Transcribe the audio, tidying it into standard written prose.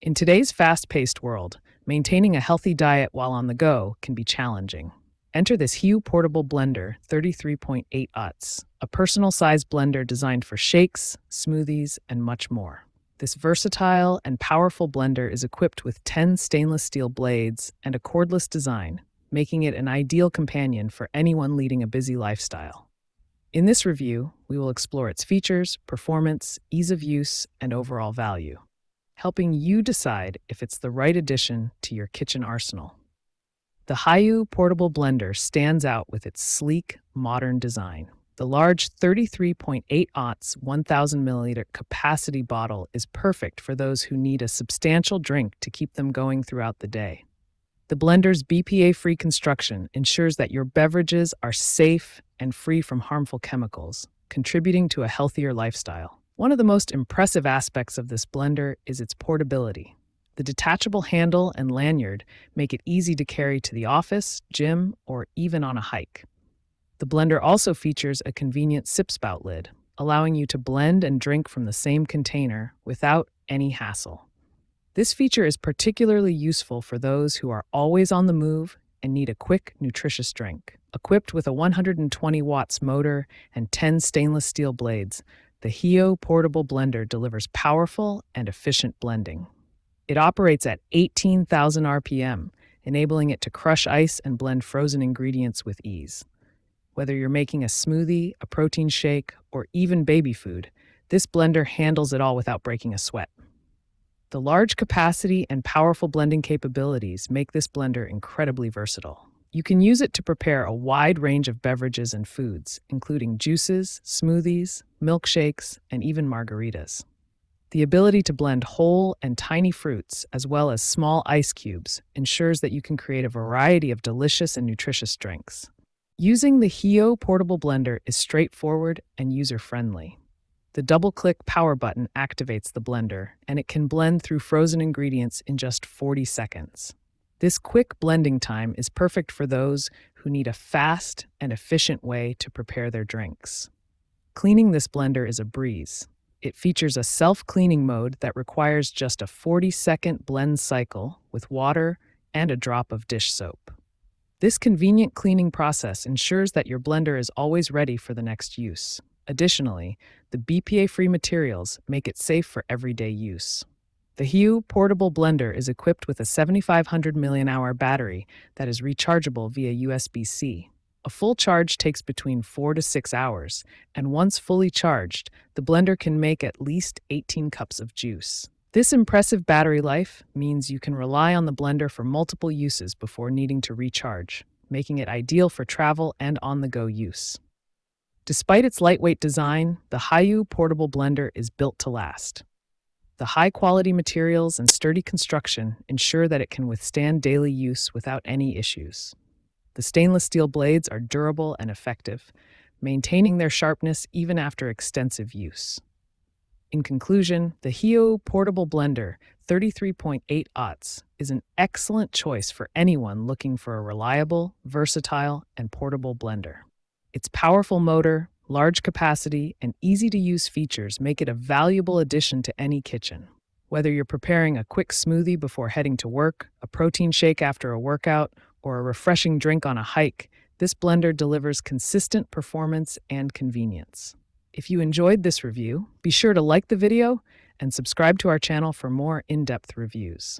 In today's fast-paced world, maintaining a healthy diet while on the go can be challenging. Enter this Hioo Portable Blender 33.8 Aughts, a personal-sized blender designed for shakes, smoothies, and much more. This versatile and powerful blender is equipped with 10 stainless steel blades and a cordless design, making it an ideal companion for anyone leading a busy lifestyle. In this review, we will explore its features, performance, ease of use, and overall value, helping you decide if it's the right addition to your kitchen arsenal. The Hioo Portable Blender stands out with its sleek, modern design. The large 33.8 Aughts 1000 milliliter capacity bottle is perfect for those who need a substantial drink to keep them going throughout the day. The blender's BPA-free construction ensures that your beverages are safe and free from harmful chemicals, contributing to a healthier lifestyle. One of the most impressive aspects of this blender is its portability. The detachable handle and lanyard make it easy to carry to the office, gym, or even on a hike. The blender also features a convenient sip spout lid, allowing you to blend and drink from the same container without any hassle. This feature is particularly useful for those who are always on the move and need a quick, nutritious drink. Equipped with a 120 watts motor and 10 stainless steel blades, the Hioo Portable Blender delivers powerful and efficient blending. It operates at 18,000 RPM, enabling it to crush ice and blend frozen ingredients with ease. Whether you're making a smoothie, a protein shake, or even baby food, this blender handles it all without breaking a sweat. The large capacity and powerful blending capabilities make this blender incredibly versatile. You can use it to prepare a wide range of beverages and foods, including juices, smoothies, milkshakes, and even margaritas. The ability to blend whole and tiny fruits, as well as small ice cubes, ensures that you can create a variety of delicious and nutritious drinks. Using the Hioo Portable Blender is straightforward and user-friendly. The double-click power button activates the blender, and it can blend through frozen ingredients in just 40 seconds. This quick blending time is perfect for those who need a fast and efficient way to prepare their drinks. Cleaning this blender is a breeze. It features a self-cleaning mode that requires just a 40-second blend cycle with water and a drop of dish soap. This convenient cleaning process ensures that your blender is always ready for the next use. Additionally, the BPA-free materials make it safe for everyday use. The Hioo Portable Blender is equipped with a 7500 mAh battery that is rechargeable via USB-C. A full charge takes between 4 to 6 hours, and once fully charged, the blender can make at least 18 cups of juice. This impressive battery life means you can rely on the blender for multiple uses before needing to recharge, making it ideal for travel and on-the-go use. Despite its lightweight design, the Hioo Portable Blender is built to last. The high-quality materials and sturdy construction ensure that it can withstand daily use without any issues. The stainless steel blades are durable and effective, maintaining their sharpness even after extensive use. In conclusion, the Hioo Portable Blender 33.8 Aughts is an excellent choice for anyone looking for a reliable, versatile, and portable blender. Its powerful motor, large capacity, and easy-to-use features make it a valuable addition to any kitchen. Whether you're preparing a quick smoothie before heading to work, a protein shake after a workout, or a refreshing drink on a hike, this blender delivers consistent performance and convenience. If you enjoyed this review, be sure to like the video and subscribe to our channel for more in-depth reviews.